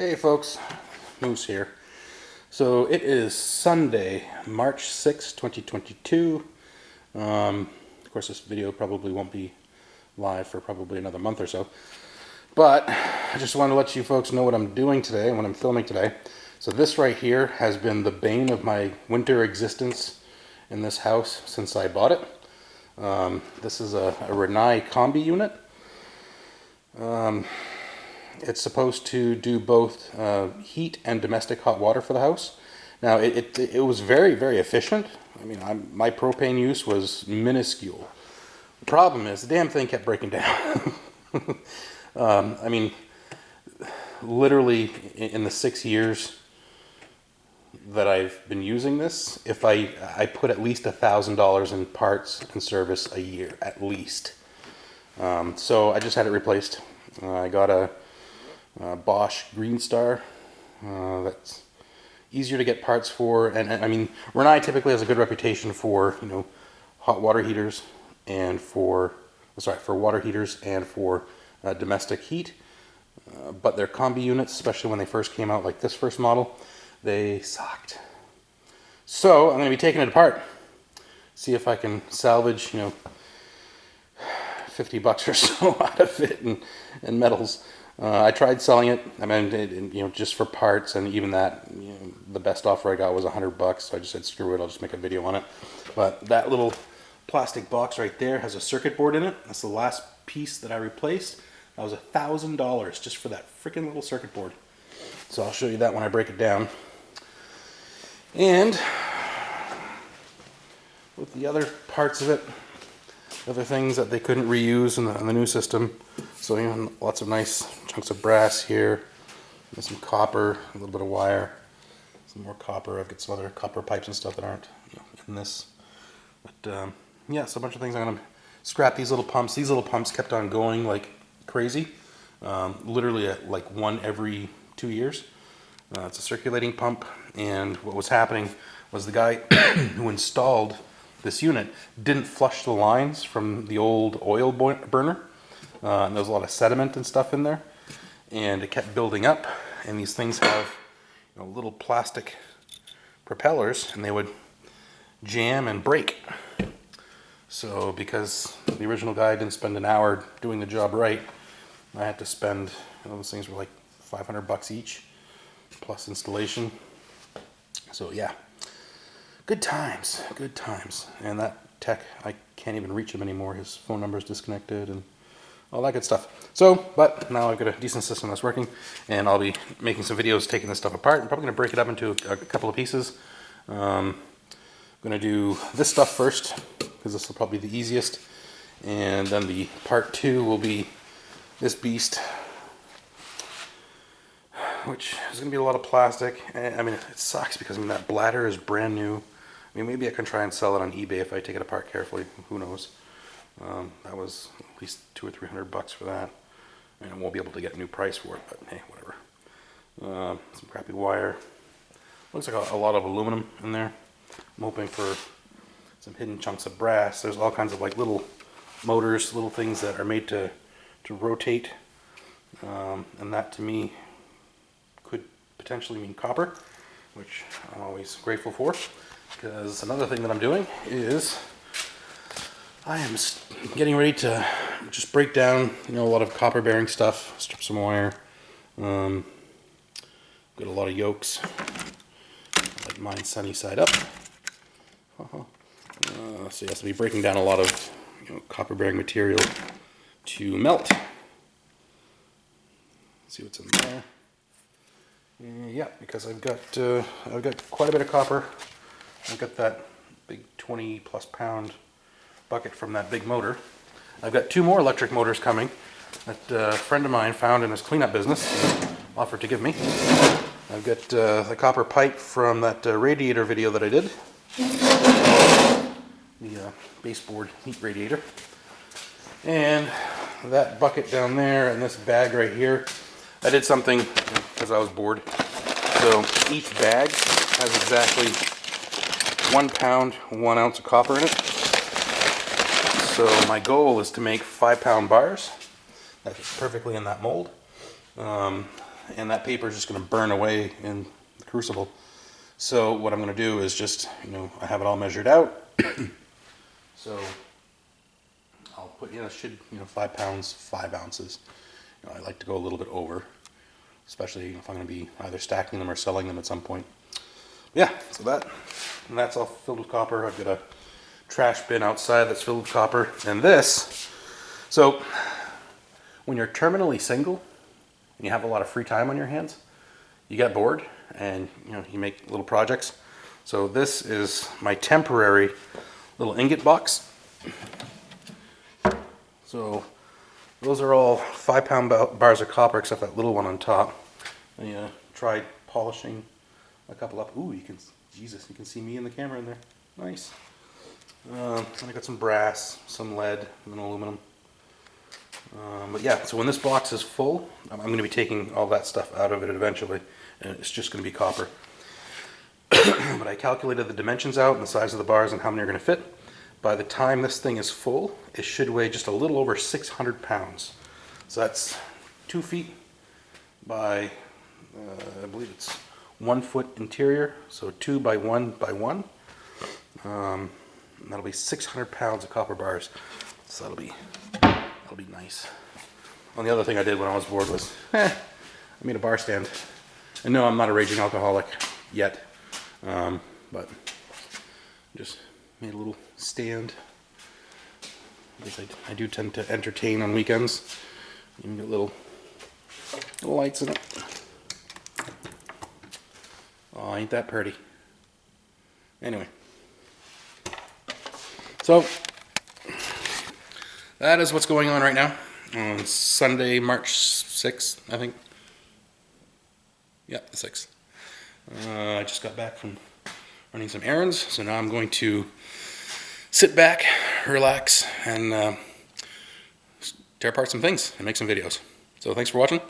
Hey folks, Moose here. So it is Sunday, March 6th, 2022. Of course this video probably won't be live for probably another month or so. But I just wanted to let you folks know what I'm doing today and what I'm filming today. So this right here has been the bane of my winter existence in this house since I bought it. This is a Rinnai combi unit. It's supposed to do both heat and domestic hot water for the house. Now, it was very, very efficient. I mean, my propane use was minuscule. The problem is, the damn thing kept breaking down. I mean, literally in the 6 years that I've been using this, if I put at least $1,000 in parts and service a year, at least. So I just had it replaced. I got a Bosch Green Star. That's easier to get parts for, and I mean, Rinnai typically has a good reputation for, you know, hot water heaters and for water heaters and for domestic heat. But their combi units, especially when they first came out, like this first model, they sucked. So I'm going to be taking it apart, see if I can salvage, you know, $50 or so out of it and metals. I tried selling it. I mean, you know, just for parts, and even that, you know, the best offer I got was $100. So I just said, screw it, I'll just make a video on it. But that little plastic box right there has a circuit board in it. That's the last piece that I replaced. That was $1,000 just for that freaking little circuit board. So I'll show you that when I break it down. And with the other parts of it, other things that they couldn't reuse in the new system. So, you know, lots of nice chunks of brass here, and some copper, a little bit of wire, some more copper. I've got some other copper pipes and stuff that aren't, you know, in this. But yeah, so a bunch of things. I'm gonna scrap these little pumps. These little pumps kept on going like crazy, literally at like one every 2 years. It's a circulating pump, and what was happening was the guy who installed this unit didn't flush the lines from the old oil burner. And there was a lot of sediment and stuff in there, and it kept building up. And these things have, you know, little plastic propellers, and they would jam and break. So because the original guy didn't spend an hour doing the job right, I had to spend, you know, those things were like $500 each plus installation. So yeah, good times, good times. And that tech, I can't even reach him anymore. His phone number is disconnected and all that good stuff. So, but now I've got a decent system that's working, and I'll be making some videos taking this stuff apart. I'm probably going to break it up into a couple of pieces. I'm going to do this stuff first, because this will probably be the easiest. And then the part 2 will be this beast, which is going to be a lot of plastic. I mean, it sucks because, I mean, that bladder is brand new. I mean, maybe I can try and sell it on eBay if I take it apart carefully. Who knows? That was at least $200 or $300 for that, and I won't be able to get a new price for it. But hey, whatever. Some crappy wire. Looks like a lot of aluminum in there. I'm hoping for some hidden chunks of brass. There's all kinds of like little motors, little things that are made to rotate, and that to me could potentially mean copper, which I'm always grateful for. Because another thing that I'm doing is I am getting ready to just break down, you know, a lot of copper bearing stuff, strip some wire, got a lot of yokes, like mine sunny side up. So yes, I'll be breaking down a lot of, you know, copper bearing material to melt. Let's see what's in there. Yeah, because I've got quite a bit of copper. I've got that big 20+ pound bucket from that big motor. I've got 2 more electric motors coming that a friend of mine found in his cleanup business and offered to give me. I've got the copper pipe from that radiator video that I did, the baseboard heat radiator, and that bucket down there, and this bag right here. I did something because I was bored. So each bag has exactly 1 pound, 1 ounce of copper in it. So my goal is to make 5-pound bars. That fits perfectly in that mold. and that paper is just going to burn away in the crucible. So what I'm going to do is just, I have it all measured out. So I'll put, it should, 5 pounds, 5 ounces. I like to go a little bit over, especially if I'm going to be either stacking them or selling them at some point. Yeah, so that's all filled with copper. I've got a trash bin outside that's filled with copper. And this, so when you're terminally single and you have a lot of free time on your hands, you get bored and you make little projects. So this is my temporary little ingot box. So those are all 5 pound bars of copper except that little one on top. I tried polishing a couple up. Ooh, you can see me in the camera in there. Nice. And I got some brass, some lead, and aluminum. But yeah, so when this box is full, I'm going to be taking all that stuff out of it eventually, and it's just going to be copper. But I calculated the dimensions out and the size of the bars and how many are going to fit. By the time this thing is full, it should weigh just a little over 600 pounds. So that's 2 feet by, I believe it's 1 foot interior, so 2 by 1 by 1. And that'll be 600 pounds of copper bars. So that'll be nice. And the other thing I did when I was bored was, I made a bar stand. And no, I'm not a raging alcoholic yet, but just made a little stand. Because I do tend to entertain on weekends. Even get little lights in it. Oh, ain't that pretty? Anyway. So, that is what's going on right now on Sunday, March 6th, I think. Yeah, the 6th. I just got back from running some errands, so now I'm going to sit back, relax, and tear apart some things and make some videos. So thanks for watching.